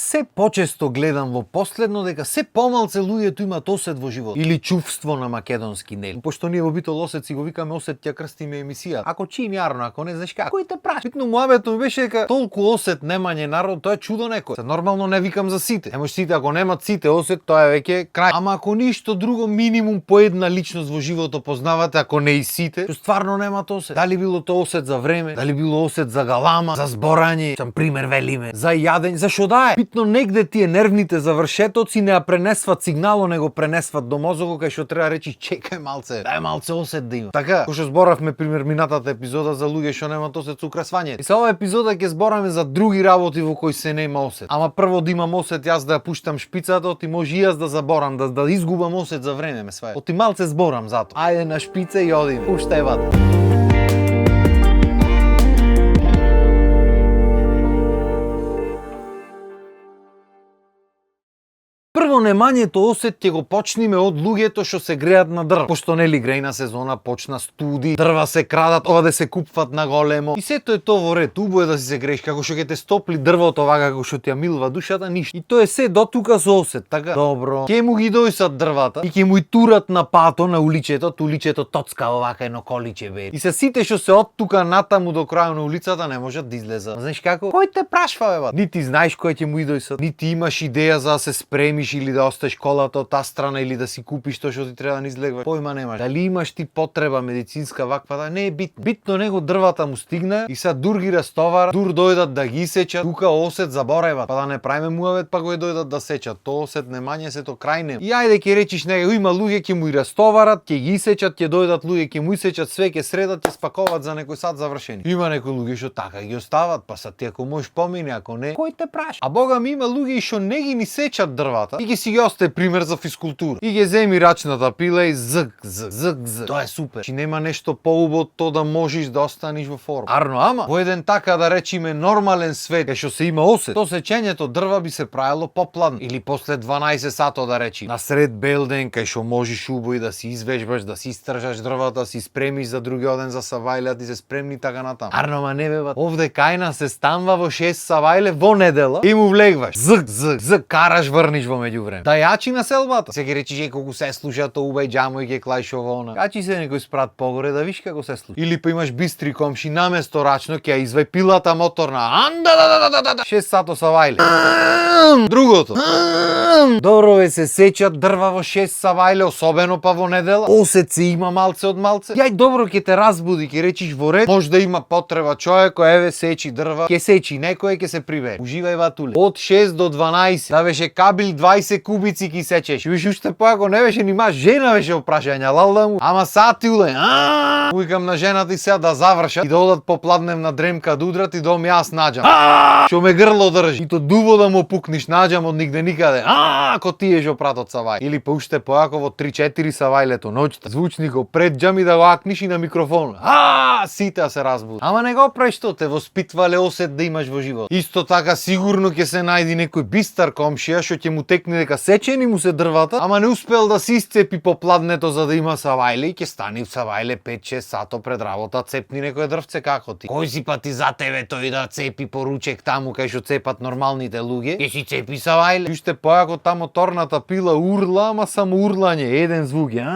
се почесто гледам во последно дека се помалце луѓето имаат осет во живот или чувство на македонски, нели? Пошто ние во Битол осет си го викаме осет, ќе крстиме емисија. Ако чим јарно, ако не знаеш како, кој те праш? Битно муабето ми беше дека толку осет немање народ, тоа е чудо некој. Се нормално не викам за сите. Не може сите, ако немат сите осет, тоа е веќе крај. Ама ако ништо друго, минимум по една личност во животот познавате, ако не и сите, што стварно немат осет. Дали било тоа осет за време, дали било осет за галама, за зборање, сам пример велиме, за јадење, за што да е. Битно негде тие нервните завршетоци не ја пренесват сигнало, него пренесват до мозокот кај што треба речи чекај малце, дај малце осет да има. Така, кој што зборавме пример минатата епизода за луѓе што немаат осет со украсвање. И со оваа епизода ќе збораме за други работи во кои се нема осет. Ама прво да имам осет јас да ја пуштам шпицата, оти може и јас да заборам, да изгубам осет за време ме сваја. Оти малце зборам зато. Ајде на шпица и одим. Пуштај вата. Прво немањето осет ќе го почнеме од луѓето што се греат на дрва. Пошто нели грејна сезона почна, студи, дрва се крадат, оде се купват на големо. И сето е тоа во ред, убаво е да си се грееш, како што ќе те стопли дрвото вака како што ти ја милва душата, ништо. И тоа е се до тука со осет, така? Добро. Ќе му ги дојсат дрвата и ќе му и турат на пато на уличето, уличето тоцка овака едно количе бе. И се сите што се од тука натаму до крај на улицата не можат да излезат. Знаеш како? Кој те прашва бе? Нити знаеш кој ќе му и дојсат, нити имаш идеја за да се спремиш или да остеш колата од таа страна или да си купиш тоа што ти треба да излегва. Појма немаш. Дали имаш ти потреба медицинска ваква, да не е битно. Битно него дрвата му стигна и са дур ги растовара, дур дојдат да ги сечат, тука осет заборајват, па да не правиме муавет, па го дојдат да сечат. Тоа осет немање се то крај нема. И ајде ќе речиш него има луѓе ќе му и растоварат, ќе ги сечат, ќе дојдат луѓе ќе му сечат, све ќе средат, ќе спаковат за некој сат завршени. Има некои луѓе што така ги остават, па са ти ако можеш помине, ако не, кој те праша? А бога ми има луѓе што не ги ни сечат дрвата и ги си ги остае пример за физкултура. И ги земи рачната пила и зг. Тоа е супер. Чи нема нешто поубаво тоа да можеш да останеш во форма. Арно, ама во еден така да речиме нормален свет, кај што се има осет, то сечењето дрва би се правило попладно или после 12 сато да речи. На сред бел ден кај што можеш убаво да си извежбаш, да си истражаш дрвата, да си спремиш за другиот ден за савајле, да се спремни така натаму. Арно, ма не бе, овде кај нас се станва во 6 савајле во недела и му влегваш. Зг, караш врниш во меѓувреме. Да јачи на селбата. Се ги речиш колку се слуша тоа убај џамо и ќе клајш ово она. Качи се некој спрат погоре да виш како се слуша. Или па имаш бистри комши наместо рачно ќе ја извај пилата моторна. 6 сато савајле. Другото. Добро ве се сечат дрва во 6 савајле, особено па во недела. Осет се има малце од малце. Јај добро ќе те разбуди, ќе речиш во ред. Може да има потреба човек, еве сечи дрва. Ќе сечи некој ќе се прибере. Уживај ватуле. Од 6 до 12. Да беше кабил 20 кубици ки сечеш. Виш уште поако не беше нима жена беше опрашања, лалда му. Ама сати уле. Уикам на жената и сега да завршат и да одат попладневна дремка да удрат и да ми јас наđам. Што ме грло држи. И то дуво да му пукниш наđам од нигде никаде. Ако ти еш опратот савај. Или па уште поако во 3-4 савајлето ноќта. Звучникот пред џами да го акниш и на микрофон. Сите се разбуди. Ама не го прави што те воспитвале осет да имаш во живот. Исто така сигурно ќе се најди некој бистар комшија што ќе му текне дека сечени му се дрвата, ама не успел да се исцепи по пладнето за да има савајле и ќе стани в савајле 5-6 сато пред работа, цепни некој дрвце како ти. Кој си па ти за тебе тој да цепи поручек таму кај што цепат нормалните луѓе? Ќе си цепи савајле. Уште поако та моторната пила урла, ама само урлање, еден звук е.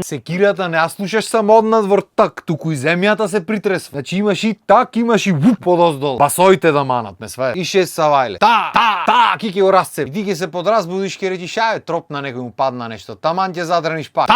Секирата не ја слушаш само од надвор так, туку и земјата се притресва. Значи имаш и так, имаш и вуп одоздол. Басоите да манат, не све. И 6 савајле. Ки ќе го расцеп. И ти ќе се подразбудиш, ќе речиш ајде тропна некој му падна нешто. Таман ќе задрниш пак.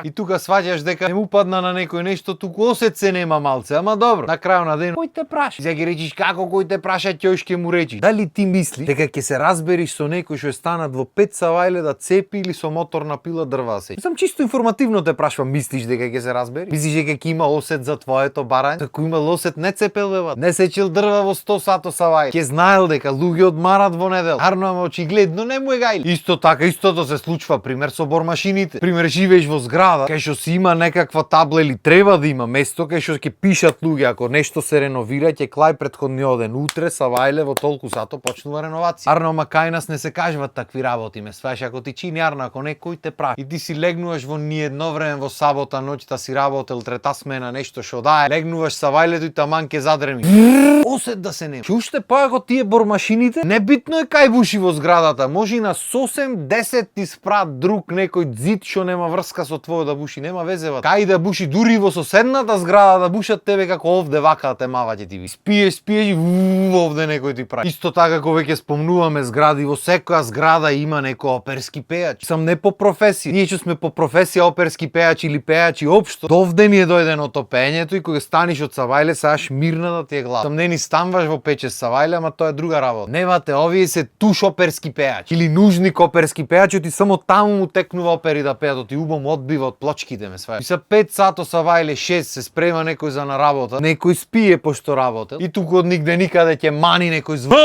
И тука сваќаш дека не му падна на некој нешто, туку осет се нема малце, ама добро. На крајот на ден кој те праша? Сега ќе речиш како кој те праша, ќе ќе му речиш. Дали ти мислиш дека ќе се разбериш со некој што е станат во 5 савајле да цепи или со моторна пила дрва се? Сам чисто информативно те прашувам, мислиш дека ќе се разбери? Мислиш дека ќе има осет за твоето барање? Како има осет не цепел бе, не сечил дрва во 100 сато савајле. Ќе знаел дека луѓе одмарат во недела. Арно, ама очигледно не му е гајле. Исто така, истото се случва пример со бормашините. Пример живееш во зграда кај што си има некаква табла или треба да има место кај што ќе пишат луѓе ако нешто се реновира, ќе клај претходниот ден утре савајле во толку сато почнува реновација. Арно, ама кај нас не се кажуваат такви работи, ме сваеш, ако ти чини арно, ако некој те прави и ти си легнуваш во ни едно време во сабота ноќта си работел трета смена нешто што дае, легнуваш са вајлето и таман ке задреми. Осет да се нема. Ќе уште поако тие бормашините, небитно е кај буши во зградата, може и на сосем 10 ти спрат друг некој зид што нема врска со твојот да буши, нема везева. Кај да буши дури во соседната зграда да бушат тебе како овде вака те маваќе ти ви. Спиеш и овде некој ти прави. Исто така кога ќе спомнуваме згради, во секоја зграда има некој оперски пејач. Сам не по професија. Ние што сме по професија оперски пејачи или пејачи општо, довде ни е дојдено то пеењето и кога станиш од савајле саш мирна да ти е глава. Сам не ни станваш во пече савајле, ама тоа е друга работа. Немате, овие се туш оперски пејачи или нужник оперски пејачи, ти само таму му текнува опери да пеат, ти убом одбива од плочките ме сваја. И са 5 сато савајле, 6 се спрема некој за на работа, некој спие пошто работел и туку од нигде никаде ќе мани некој звук.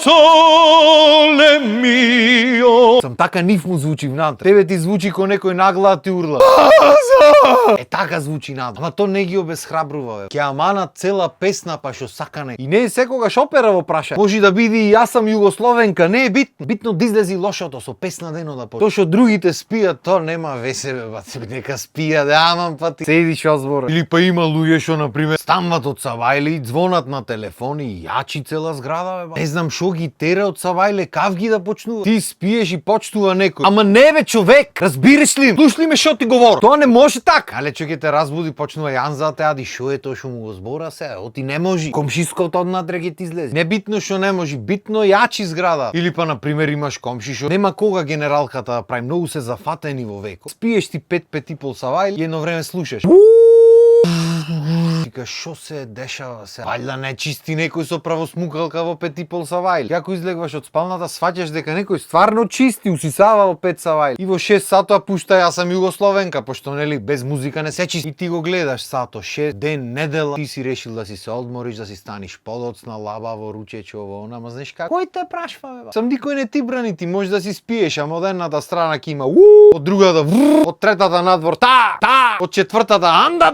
Соле мио. Сам така нив му звучи внатре. Тебе ти звучи ко некој нагла ти урла. Е така звучи надо. Ама то не ги обесхрабрува, бе. Ќе амана цела песна па што сакане. И не е секогаш опера во праша. Може да биде и јас сум југословенка, не е битно. Битно да излези лошото со песна дено да почне. То што другите спијат, то нема весе, бе, бат. Нека спијат, амам па ти седиш озбора. Или па има луѓе што на пример станват од савајле и звонат на телефони и јачи цела зграда, бе, бат. Не знам што ги тера од савајле, кав ги да почнува. Ти спиеш и почнува некој. Ама не бе човек, разбираш ли? Слушли ме што ти говорам. Тоа не може така. Але че ќе те разбуди, почнува Јан за те, ади шо е тоа што му го збора се, оти не може. Комшиското однатре ќе ти излезе. Не битно што не може, битно јачи зграда. Или па на пример имаш комши што нема кога генералката да прави, многу се зафатени во веко. Спиеш ти 5 петипол савајле и едно време слушаш. Вика, шо се дешава се? Вајда не чисти некој со правосмукалка во 5,5 савајле. Како излегваш од спалната, сваќаш дека некој стварно чисти, усисава во 5 савајле. И во 6 сато пушта јас сам југословенка, пошто нели без музика не се чисти. И ти го гледаш сато, 6 ден, недела, ти си решил да си се одмориш, да си станиш подоцна, лабаво, ручечово, ама знаеш како? Кој те прашва, бе? Сам никој не ти брани, ти може да си спиеш, ама од едната страна ќе има од другата од третата надвор од четвртата анда.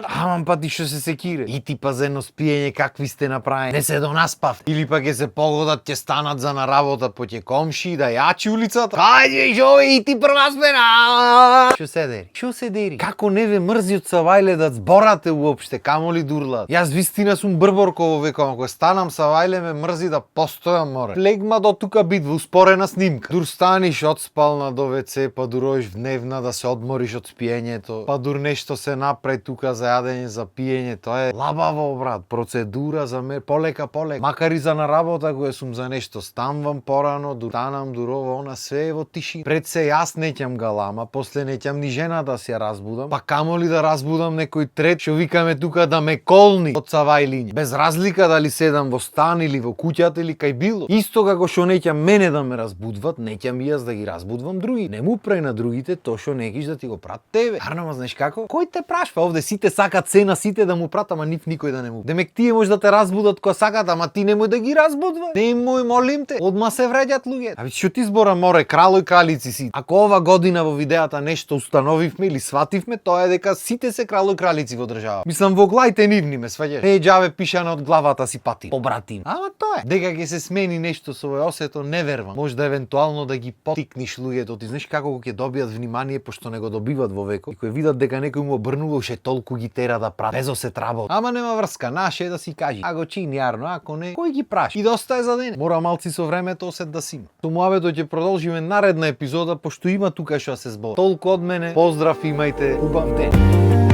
Амам па ти што се секире. И ти па за едно спиење какви сте направени. Не се донаспав. Или па ќе се погодат, ќе станат за на работа по ќе комши да јачи улицата. Хајде жо и ти прва смена. Што се дери? Како не ве мрзи од савајле да зборате уопште, камоли дурлат. Јас вистина сум брборко во векот, кога станам савајле ме мрзи да постојам море. Флегма до тука бит во успорена снимка. Дур станиш од спална до WC, па дуроиш дневна да се одмориш од спиењето, па дур нешто се направи тука за јадење, за пиење, тоа е лабаво, брат, процедура за ме, полека. Макар и за на работа, кога сум за нешто, станвам порано, станам дурово, она све е во тишина. Пред се јас неќам галама, после неќам ни жена да се ја разбудам, па камоли да разбудам некој трет, што викаме тука да ме колни од савајлиње. Без разлика дали седам во стан или во куќата или кај било. Исто како што неќам мене да ме разбудват, неќам и јас да ги разбудвам други. Не му прај на другите тоа што некиш да ти го прат тебе. Арно, знаеш како? Кој те прашва? Овде сите сакат цена, сите да му прат, ама нив никој да не му. Демек тие може да те разбудат кога сакат, ама ти немој да ги разбудва. Немој, молим те. Одма се вреѓат луѓе. А што ти збора море, крало и кралици си. Ако ова година во видеата нешто установивме или свативме, тоа е дека сите се крало и кралици во држава. Мислам во глаите нивни ме сваѓаш. Не е џаве пишано од главата си пати. Побратим. Ама тоа е. Дека ќе се смени нешто со овој осето, не верувам. Може да евентуално да ги поттикниш луѓето. Ти знаеш како ќе добијат внимание пошто не го добиват во векот. И кој видат дека некој му обрнува уште толку ги тера да прави. Безо се тработ. Ама нема врска, наше е да си кажи. А го чини јарно, ако не, кој ги праши? И доста е за ден. Мора малци со времето осет да си има. Со муабето ќе продолжиме наредна епизода, пошто има тука што се збори. Толку од мене, поздрав, имајте убав ден.